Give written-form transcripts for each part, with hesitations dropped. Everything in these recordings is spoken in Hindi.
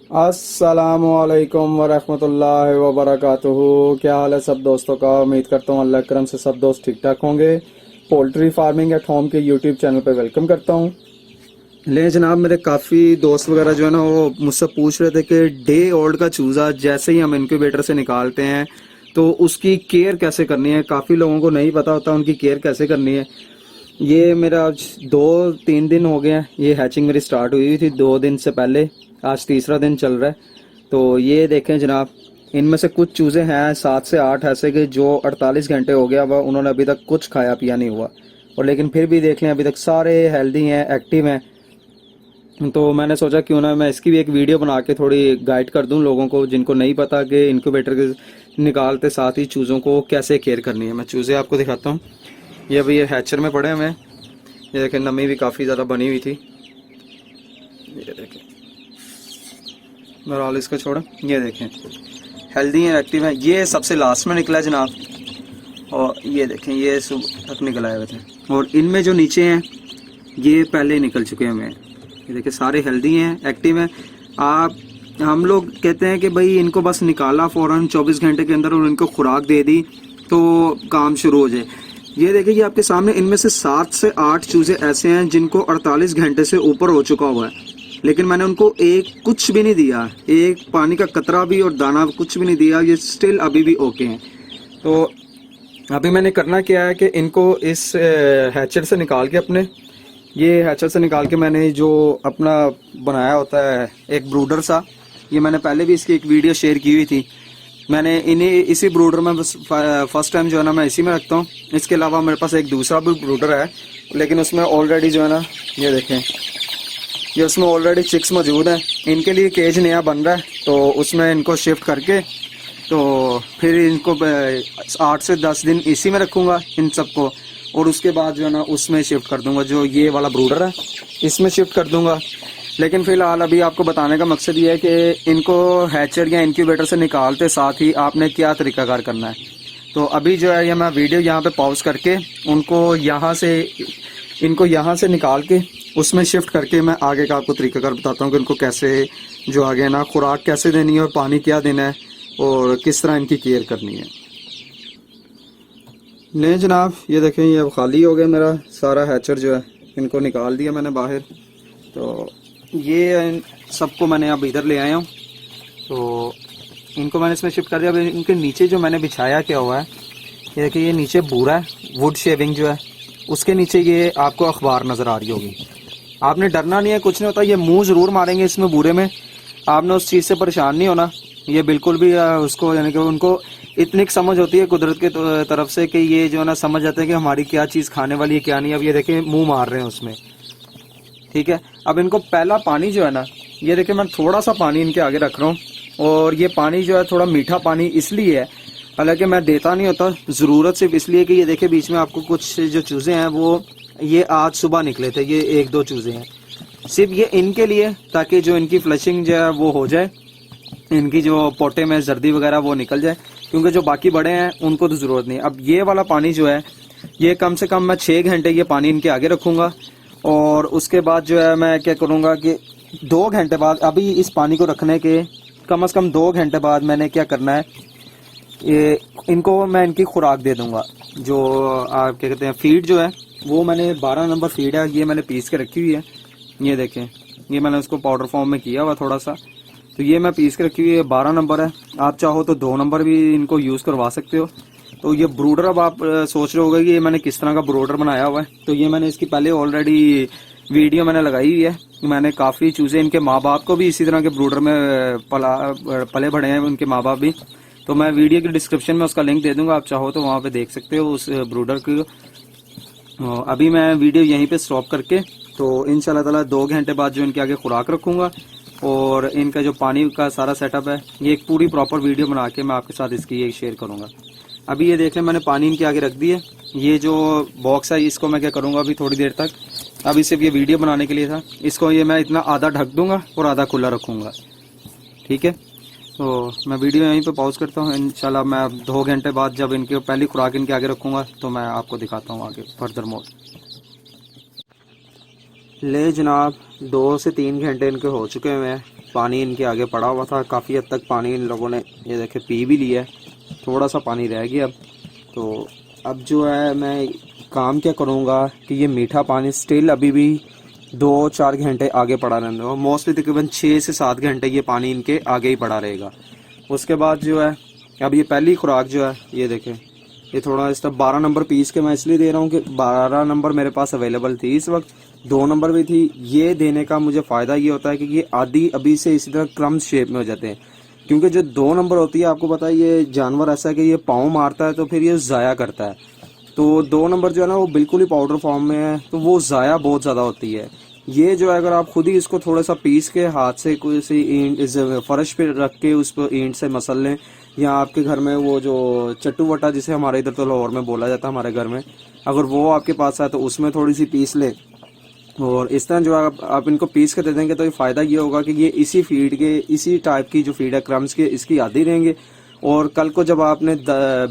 अस्सलामुअलैकुम वरहमतुल्लाहि वबरकातुहू। क्या हाल है सब दोस्तों का। उम्मीद करता हूँ अल्लाह करम से सब दोस्त ठीक ठाक होंगे। पोल्ट्री फार्मिंग एट होम के यूट्यूब चैनल पे वेलकम करता हूँ। ले जनाब, मेरे काफ़ी दोस्त वगैरह जो है ना वो मुझसे पूछ रहे थे कि डे ओल्ड का चूज़ा जैसे ही हम इनक्यूबेटर से निकालते हैं तो उसकी केयर कैसे करनी है। काफ़ी लोगों को नहीं पता होता उनकी केयर कैसे करनी है। ये मेरा आज 2-3 दिन हो गए हैं। ये हैचिंग मेरी स्टार्ट हुई थी 2 दिन से पहले। आज तीसरा दिन चल रहा है। तो ये देखें जनाब, इनमें से कुछ चूज़े हैं 7 से 8 ऐसे कि जो 48 घंटे हो गया वह उन्होंने अभी तक कुछ खाया पिया नहीं हुआ, और लेकिन फिर भी देख लें अभी तक सारे हेल्दी हैं, एक्टिव हैं। तो मैंने सोचा क्यों ना मैं इसकी भी एक वीडियो बना के थोड़ी गाइड कर दूं लोगों को जिनको नहीं पता कि इनक्यूबेटर के निकालते साथ ही चूज़ों को कैसे केयर करनी है। मैं चूज़े आपको दिखाता हूँ। ये अभी ये हैचर में पड़े हुए हैं। ये देखें, नमी भी काफ़ी ज़्यादा बनी हुई थी। ये देखें, बहरहाल इसको छोड़ा। ये देखें हेल्दी हैं, एक्टिव हैं। ये सबसे लास्ट में निकला है जनाब, और ये देखें ये सुबह तक निकल आए हुए थे। और इनमें जो नीचे हैं ये पहले ही निकल चुके हैं। ये देखिए सारे हेल्दी हैं, एक्टिव हैं। आप हम लोग कहते हैं कि भाई इनको बस निकाला फ़ौरन 24 घंटे के अंदर और इनको खुराक दे दी तो काम शुरू हो जाए। ये देखिए ये आपके सामने इनमें से 7 से 8 चूज़े ऐसे हैं जिनको 48 घंटे से ऊपर हो चुका हुआ है, लेकिन मैंने उनको एक कुछ भी नहीं दिया, एक पानी का कतरा भी और दाना कुछ भी नहीं दिया। ये स्टिल अभी भी ओके हैं। तो अभी मैंने करना क्या है कि इनको इस हैचर से निकाल के ये हैचर से निकाल के मैंने जो अपना बनाया होता है एक ब्रूडर सा, ये मैंने पहले भी इसकी एक वीडियो शेयर की हुई थी। मैंने इन्हीं इसी ब्रूडर में फर्स्ट टाइम जो है ना मैं इसी में रखता हूँ। इसके अलावा मेरे पास एक दूसरा भी ब्रूडर है, लेकिन उसमें ऑलरेडी जो है ना ये देखें ये उसमें ऑलरेडी चिक्स मौजूद हैं। इनके लिए केज नया बन रहा है तो उसमें इनको शिफ्ट करके तो फिर इनको 8 से 10 दिन इसी में रखूँगा इन सबको, और उसके बाद जो है ना उसमें शिफ्ट कर दूंगा। जो ये वाला ब्रूडर है इसमें शिफ्ट कर दूंगा। लेकिन फ़िलहाल अभी आपको बताने का मकसद ये है कि इनको हैचर या इंक्यूबेटर से निकालते साथ ही आपने क्या तरीकाकार करना है। तो अभी जो है ये मैं वीडियो यहाँ पे पॉज करके इनको यहाँ से निकाल के उसमें शिफ्ट करके मैं आगे का आपको तरीकाकार बताता हूँ कि इनको कैसे जो आगे ना खुराक कैसे देनी है और पानी क्या देना है और किस तरह इनकी केयर करनी है। नहीं जनाब, ये देखें ये अब खाली हो गया मेरा सारा हैचर जो है, इनको निकाल दिया मैंने बाहर। तो ये सबको मैंने अब इधर ले आया हूँ। तो इनको मैंने इसमें शिफ्ट कर दिया। अब इनके नीचे जो मैंने बिछाया क्या हुआ है, ये देखिए ये नीचे बूरा है, वुड शेविंग जो है उसके नीचे ये आपको अखबार नज़र आ रही होगी। आपने डरना नहीं है, कुछ नहीं होता। ये मुंह ज़रूर मारेंगे इसमें बूरे में, आपने उस चीज़ से परेशान नहीं होना। ये बिल्कुल भी उसको यानी कि उनको इतनी समझ होती है कुदरत के तरफ से कि ये जो है ना समझ जाते हैं कि हमारी क्या चीज़ खाने वाली है क्या नहीं। अब ये देखें मुंह मार रहे हैं उसमें, ठीक है। अब इनको पहला पानी जो है ना, ये देखें मैं थोड़ा सा पानी इनके आगे रख रहा हूँ, और ये पानी जो है थोड़ा मीठा पानी इसलिए है, हालांकि मैं देता नहीं होता, ज़रूरत सिर्फ इसलिए कि ये देखें बीच में आपको कुछ जो चूज़े हैं वो ये आज सुबह निकले थे। ये 1-2 चूज़े हैं सिर्फ ये इनके लिए, ताकि जो इनकी फ्लशिंग जो है वो हो जाए, इनकी जो पोटे में जर्दी वगैरह वो निकल जाए, क्योंकि जो बाकी बड़े हैं उनको तो ज़रूरत नहीं। अब ये वाला पानी जो है ये कम से कम मैं 6 घंटे ये पानी इनके आगे रखूँगा, और उसके बाद जो है मैं क्या करूँगा कि 2 घंटे बाद, अभी इस पानी को रखने के कम से कम 2 घंटे बाद मैंने क्या करना है, ये इनको मैं इनकी खुराक दे दूँगा। जो आप क्या कहते हैं फीड जो है वो मैंने 12 नंबर फीड है, ये मैंने पीस के रखी हुई है। ये देखें ये मैंने उसको पाउडर फॉर्म में किया हुआ थोड़ा सा, तो ये मैं पीस के रखी हुई है, 12 नंबर है। आप चाहो तो 2 नंबर भी इनको यूज़ करवा सकते हो। तो ये ब्रूडर, अब आप सोच रहे होगे कि ये मैंने किस तरह का ब्रूडर बनाया हुआ है, तो ये मैंने इसकी पहले ऑलरेडी वीडियो मैंने लगाई हुई है। मैंने काफ़ी चूज़े इनके माँ बाप को भी इसी तरह के ब्रूडर में पले बढ़े हैं उनके माँ बाप भी। तो मैं वीडियो की डिस्क्रिप्शन में उसका लिंक दे दूंगा, आप चाहो तो वहाँ पे देख सकते हो उस ब्रूडर की। अभी मैं वीडियो यहीं पे स्टॉप करके तो इंशाल्लाह ताला 2 घंटे बाद जो इनके आगे खुराक रखूँगा और इनका जो पानी का सारा सेटअप है ये एक पूरी प्रॉपर वीडियो बना के मैं आपके साथ इसकी ये शेयर करूँगा। अभी ये देख लें मैंने पानी इनके आगे रख दिए। ये जो बॉक्स है इसको मैं क्या करूँगा अभी थोड़ी देर तक, अभी सिर्फ ये वीडियो बनाने के लिए था, इसको ये मैं इतना आधा ढक दूँगा और आधा खुला रखूँगा, ठीक है। तो मैं वीडियो यहीं पे पॉज करता हूँ। इंशाल्लाह मैं 2 घंटे बाद जब इनके पहली खुराक इनके आगे रखूँगा तो मैं आपको दिखाता हूँ आगे फर्दर मोड। ले जनाब 2 से 3 घंटे इनके हो चुके हुए हैं पानी इनके आगे पड़ा हुआ था, काफ़ी हद तक पानी इन लोगों ने ये देखे पी भी लिया है, थोड़ा सा पानी रह गया। तो अब जो है मैं काम क्या करूँगा कि ये मीठा पानी स्टिल अभी भी 2-4 घंटे आगे पड़ा रहने दो, मोस्टली तकरीबन 6 से 7 घंटे ये पानी इनके आगे ही पड़ा रहेगा। उसके बाद जो है अब ये पहली खुराक जो है ये देखें, ये थोड़ा इस तरह 12 नंबर पीस के मैं इसलिए दे रहा हूँ कि 12 नंबर मेरे पास अवेलेबल थी इस वक्त, 2 नंबर भी थी। ये देने का मुझे फ़ायदा ये होता है कि ये आधी अभी से इसी तरह क्रम्स शेप में हो जाते हैं, क्योंकि जो 2 नंबर होती है आपको पता है ये जानवर ऐसा है कि ये पाँव मारता है तो फिर ये ज़ाया करता है। तो 2 नंबर जो है ना वो बिल्कुल ही पाउडर फॉर्म में है, तो वो ज़ाया बहुत ज़्यादा होती है। ये जो है अगर आप खुद ही इसको थोड़ा सा पीस के हाथ से कोई सी ईंट इस फर्श पे रख के उस पर ईंट से मसल लें, या आपके घर में वो जो चट्टू वट्टा जिसे हमारे इधर तो लाहौर में बोला जाता है हमारे घर में, अगर वो आपके पास है तो उसमें थोड़ी सी पीस लें, और इस तरह जो है आप इनको पीस के दे देंगे तो ये फ़ायदा ये होगा कि ये इसी फीड के, इसी टाइप की जो फीड है क्रम्स के, इसकी आदी रहेंगे। और कल को जब आपने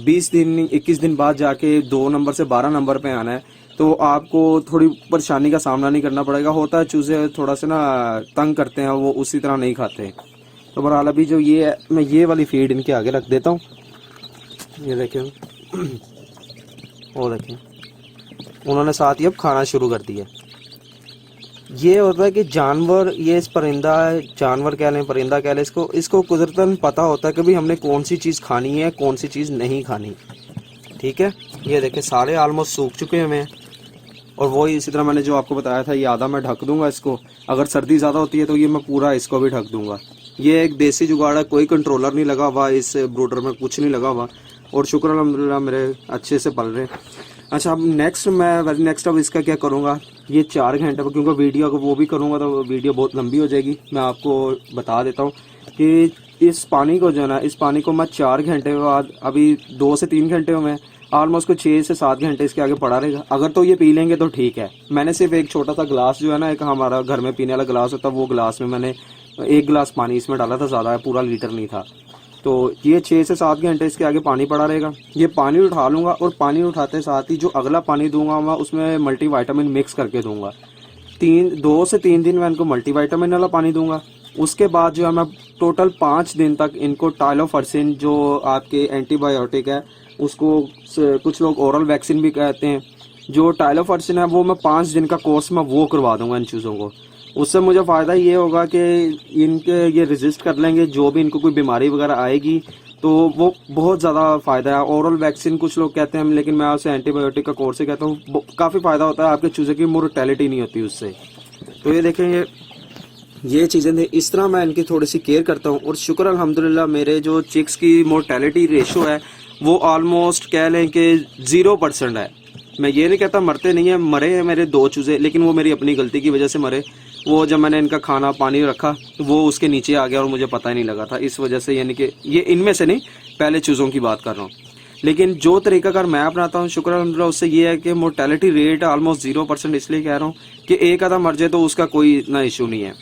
20 दिन 21 दिन बाद जाके 2 नंबर से 12 नंबर पे आना है तो आपको थोड़ी परेशानी का सामना नहीं करना पड़ेगा। होता है चूज़े थोड़ा सा ना तंग करते हैं, वो उसी तरह नहीं खाते। तो बहरहाल अभी जो ये है मैं ये वाली फीड इनके आगे रख देता हूँ, ये देखें वो देखें उन्होंने साथ ही अब खाना शुरू कर दिया। ये होता है कि जानवर, ये इस परिंदा है, जानवर कह लें परिंदा कह लें, इसको कुदरतन पता होता है कि भाई हमने कौन सी चीज़ खानी है कौन सी चीज़ नहीं खानी। ठीक है, ये देखें सारे आलमोस्ट सूख चुके हैं हमें, और वही इसी तरह मैंने जो आपको बताया था ये आधा मैं ढक दूंगा इसको। अगर सर्दी ज़्यादा होती है तो ये मैं पूरा इसको भी ढक दूंगा। ये एक देसी जुगाड़ है, कोई कंट्रोलर नहीं लगा हुआ इस ब्रूडर में, कुछ नहीं लगा हुआ, और शुक्र अल्हम्दुलिल्लाह मेरे अच्छे से पल रहे। अच्छा अब नेक्स्ट अब इसका क्या करूँगा, ये 4 घंटे पर, क्योंकि वीडियो अगर वो भी करूँगा तो वीडियो बहुत लंबी हो जाएगी। मैं आपको बता देता हूँ कि इस पानी को जो है ना, इस पानी को मैं 4 घंटे बाद, अभी 2 से 3 घंटे में ऑलमोस्ट को 6 से 7 घंटे इसके आगे पड़ा रहेगा। अगर तो ये पी लेंगे तो ठीक है। मैंने सिर्फ एक छोटा सा गिलास जो है ना, एक हमारा घर में पीने वाला गिलास होता है, वो गिलास में मैंने 1 गिलास पानी इसमें डाला था, ज़्यादा पूरा लीटर नहीं था। तो ये 6 से 7 घंटे इसके आगे पानी पड़ा रहेगा। ये पानी उठा लूँगा, और पानी उठाते साथ ही जो अगला पानी दूंगा मैं उसमें मल्टीविटामिन मिक्स करके दूंगा। 2 से 3 दिन मैं इनको मल्टीविटामिन वाला पानी दूंगा। उसके बाद जो है मैं टोटल 5 दिन तक इनको टाइलोफर्सिन जो आपके एंटीबायोटिक है, उसको कुछ लोग ओरल वैक्सीन भी कहते हैं, जो टाइलोफर्सिन है वो मैं 5 दिन का कोर्स में वो करवा दूंगा इन चीज़ों को। उससे मुझे फ़ायदा ये होगा कि इनके ये रेजिस्ट कर लेंगे, जो भी इनको कोई बीमारी वगैरह आएगी तो वो बहुत ज़्यादा फ़ायदा है। ओरल वैक्सीन कुछ लोग कहते हैं, लेकिन मैं उसे एंटीबायोटिक का कोर्स ही कहता हूँ, काफ़ी फ़ायदा होता है, आपके चूज़े की मोर्टेलिटी नहीं होती उससे। तो ये देखेंगे ये चीज़ें थी, इस तरह मैं इनकी थोड़ी सी केयर करता हूँ, और शुक्र अल्हम्दुलिल्लाह मेरे जो चिक्स की मोर्टेलिटी रेशो है वो ऑलमोस्ट कह लें कि 0% है। मैं ये नहीं कहता मरते नहीं है, मरे हैं मेरे 2 चूज़े, लेकिन वो मेरी अपनी गलती की वजह से मरे। वो जब मैंने इनका खाना पानी रखा तो वो उसके नीचे आ गया और मुझे पता ही नहीं लगा था, इस वजह से, यानी कि ये इनमें से नहीं, पहले चूज़ों की बात कर रहा हूँ। लेकिन जो तरीकाकार मैं अपनाता हूँ शुक्र अल्हम्दुलिल्लाह उससे ये है कि मोर्टेलिटी रेट ऑलमोस्ट 0%, इसलिए कह रहा हूँ कि एक आधा मर जाए तो उसका कोई इतना इशू नहीं है।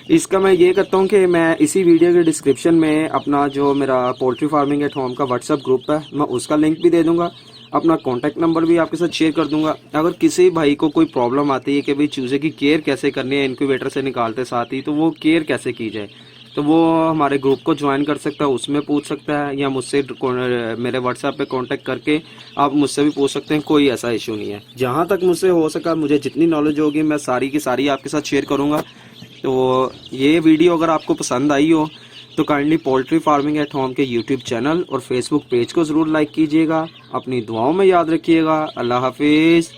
इसका मैं ये करता हूँ कि मैं इसी वीडियो के डिस्क्रिप्शन में अपना जो मेरा पोल्ट्री फार्मिंग एट होम का व्हाट्सएप ग्रुप है मैं उसका लिंक भी दे दूँगा, अपना कॉन्टैक्ट नंबर भी आपके साथ शेयर कर दूंगा। अगर किसी भाई को कोई प्रॉब्लम आती है कि भाई चूज़े की केयर कैसे करनी है इनक्यूबेटर से निकालते साथ ही, तो वो केयर कैसे की जाए, तो वो हमारे ग्रुप को ज्वाइन कर सकता है, उसमें पूछ सकता है, या मुझसे मेरे व्हाट्सएप पे कांटेक्ट करके आप मुझसे भी पूछ सकते हैं, कोई ऐसा इशू नहीं है। जहाँ तक मुझसे हो सका, मुझे जितनी नॉलेज होगी मैं सारी की सारी आपके साथ शेयर करूँगा। तो ये वीडियो अगर आपको पसंद आई हो तो kindly poultry farming at home के यूट्यूब चैनल और फेसबुक पेज को ज़रूर लाइक कीजिएगा। अपनी दुआओं में याद रखिएगा। अल्लाह हाफिज़।